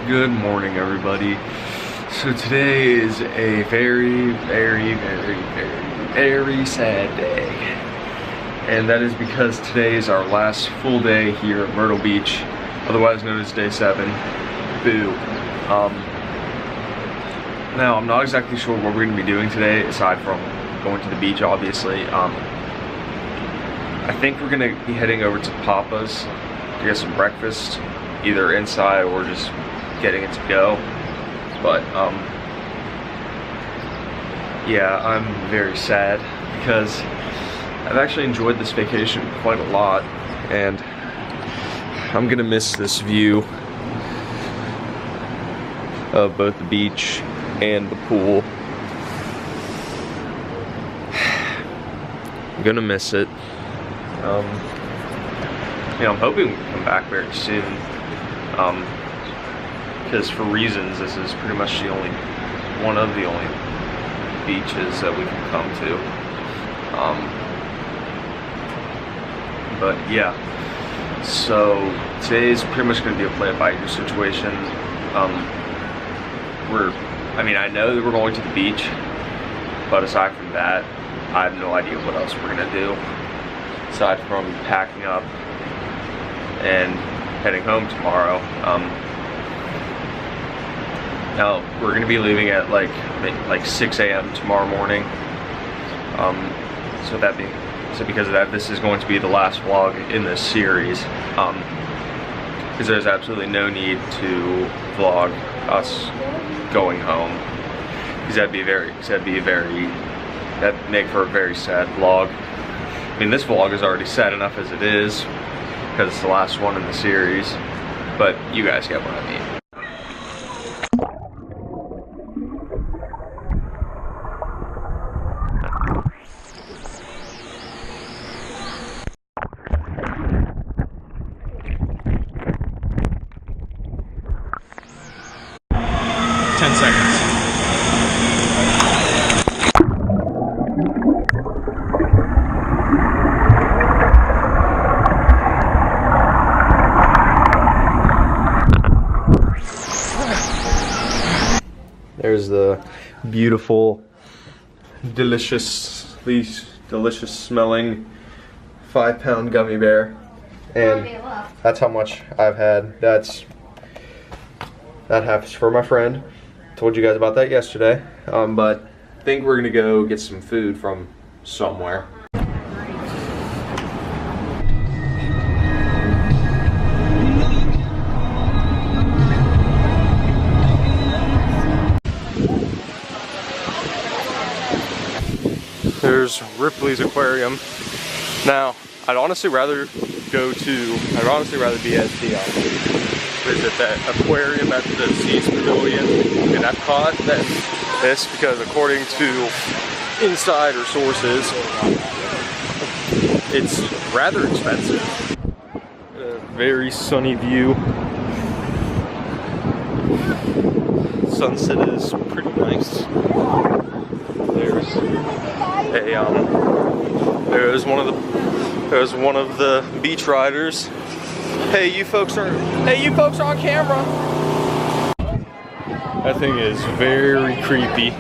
Good morning, everybody. So today is a very sad day. And that is because today is our last full day here at Myrtle Beach, otherwise known as Day 7. Boo. Now, I'm not exactly sure what we're going to be doing today, aside from going to the beach, obviously. I think we're going to be heading over to Papa's to get some breakfast, either inside or just getting it to go. But yeah, I'm very sad because I've actually enjoyed this vacation quite a lot, and I'm gonna miss this view of both the beach and the pool. I'm gonna miss it. You know, I'm hoping we can come back very soon. Because for reasons, this is pretty much one of the only beaches that we can come to. But yeah, so today's pretty much going to be a play it by ear situation. I know that we're going to the beach, but aside from that, I have no idea what else we're going to do aside from packing up and heading home tomorrow. Now we're going to be leaving at like 6 a.m. tomorrow morning. So because of that, this is going to be the last vlog in this series. Because there's absolutely no need to vlog us going home. Because that'd make for a very sad vlog. I mean, this vlog is already sad enough as it is, because it's the last one in the series. But you guys get what I mean. There's the beautiful, deliciously delicious smelling 5-pound gummy bear, and that's how much I've had. That half is for my friend. Told you guys about that yesterday, but I think we're gonna go get some food from somewhere. There's Ripley's Aquarium. Now, I'd honestly rather be at the aquarium at the Seas Pavilion in Epcot than this, because according to insider sources, it's rather expensive. A very sunny view. Sunset is pretty nice. There's one of the beach riders. Hey, you folks are on camera. That thing is very creepy.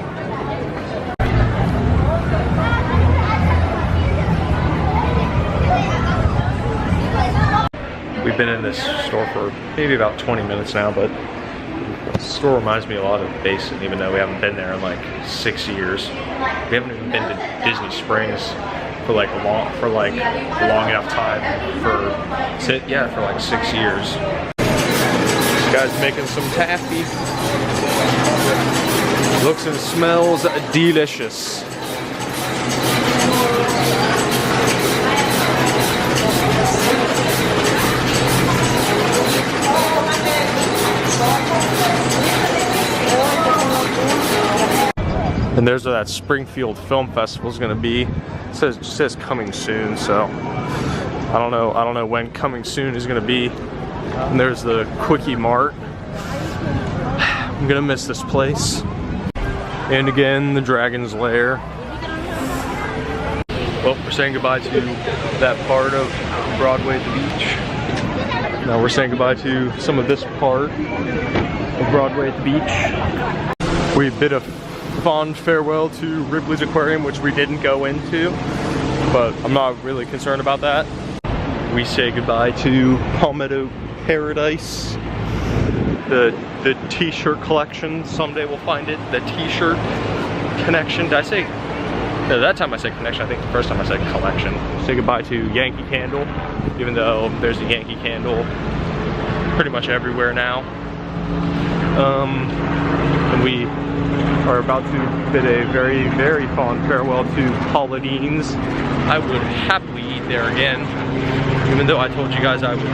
We've been in this store for maybe about 20 minutes now, but the store reminds me a lot of Basin, even though we haven't been there in like 6 years. We haven't even been to Disney Springs for like a long enough time for like 6 years. This guy's making some taffy. Looks and smells delicious. And there's where that Springfield Film Festival is going to be. It says coming soon, so I don't know when coming soon is going to be. And there's the Quickie Mart. I'm gonna miss this place. And again, the Dragon's Lair. Well, we're saying goodbye to that part of Broadway at the beach. Now we're saying goodbye to some of this part of Broadway at the beach. We bid a fond farewell to Ripley's Aquarium, which we didn't go into, but I'm not really concerned about that. We say goodbye to Palmetto Paradise, the t-shirt collection. Someday we'll find it. The t-shirt connection. Did I say? No, that time I said connection. I think the first time I said collection. Say goodbye to Yankee Candle, even though there's a Yankee Candle pretty much everywhere now. And we are about to bid a very, very fond farewell to Paula Dean's. I would happily eat there again, even though I told you guys I would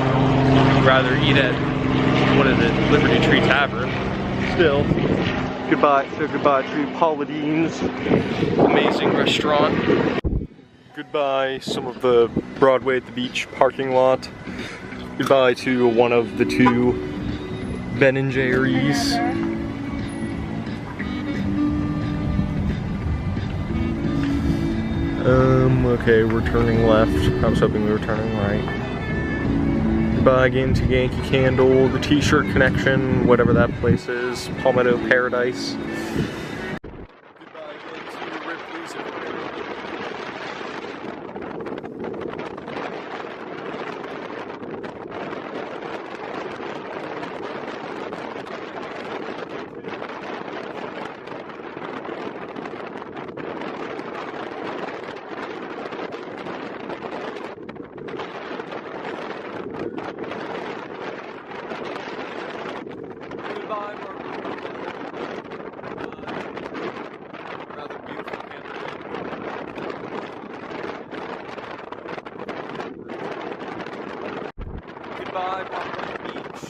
rather eat at, what is it, Liberty Tree Tavern. Still, goodbye. So goodbye to Paula Dean's, amazing restaurant. Goodbye, some of the Broadway at the Beach parking lot. Goodbye to one of the two Ben & Jerry's. Okay, we're turning left. I was hoping we were turning right. Goodbye again to Yankee Candle, the T-shirt connection, whatever that place is, Palmetto Paradise. Goodbye again to Ripley's Aquarium. Goodbye, Broadway Beach.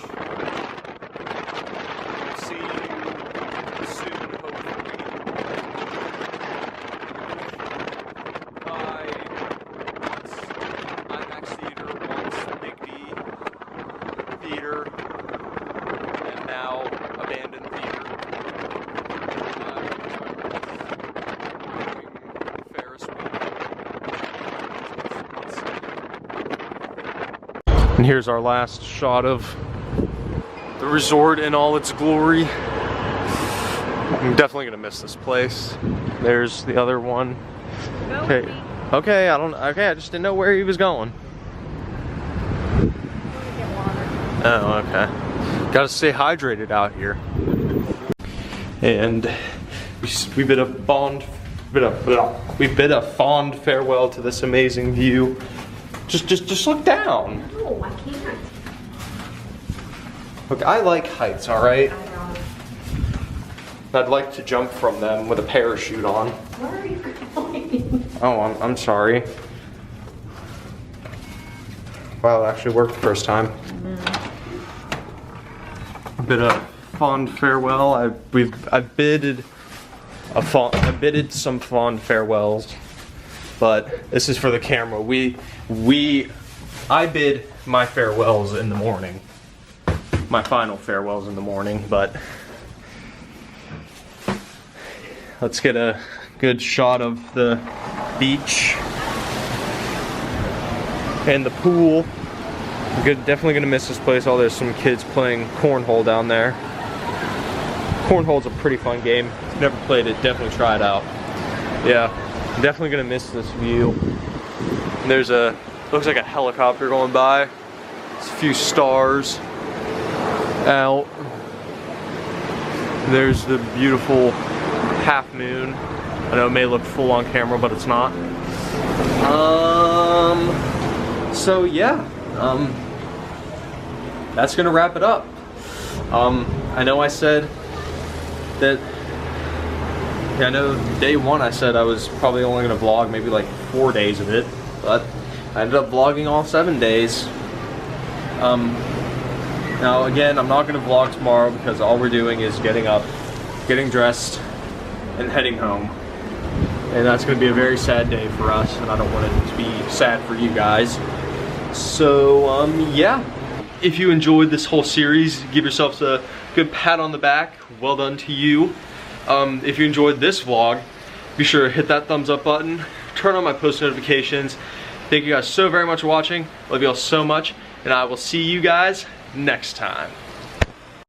See you soon, hopefully. Goodbye. Once IMAX Theater, once Big D Theater, and now abandoned theater. Ferris wheel. And here's our last shot of the resort in all its glory. I'm definitely gonna miss this place. There's the other one. Okay. Okay, I just didn't know where he was going. Oh, okay. Gotta stay hydrated out here. And we bid a fond farewell to this amazing view. Just look down. No, I can't. Look, I like heights, all right? I don't. I'd like to jump from them with a parachute on. Where are you going? Oh, I'm sorry. Wow, it actually worked the first time. A bit of fond farewell. I bidded some fond farewells, but this is for the camera. I bid my farewells in the morning. My final farewells in the morning, but let's get a good shot of the beach and the pool. Definitely gonna miss this place. Oh, there's some kids playing cornhole down there. Cornhole's a pretty fun game. If you've never played it, definitely try it out. Yeah, definitely gonna miss this view. And there's looks like a helicopter going by. There's a few stars out. There's the beautiful half moon. I know it may look full on camera, but it's not. So yeah, that's gonna wrap it up. I know I said that, yeah, I know day one I said I was probably only gonna vlog maybe like 4 days of it, but I ended up vlogging all 7 days. Now again, I'm not gonna vlog tomorrow because all we're doing is getting up, getting dressed, and heading home. And that's gonna be a very sad day for us, and I don't want it to be sad for you guys. So, yeah. If you enjoyed this whole series, give yourselves a good pat on the back. Well done to you. If you enjoyed this vlog, be sure to hit that thumbs up button, turn on my post notifications. Thank you guys so very much for watching. Love you all so much, and I will see you guys next time.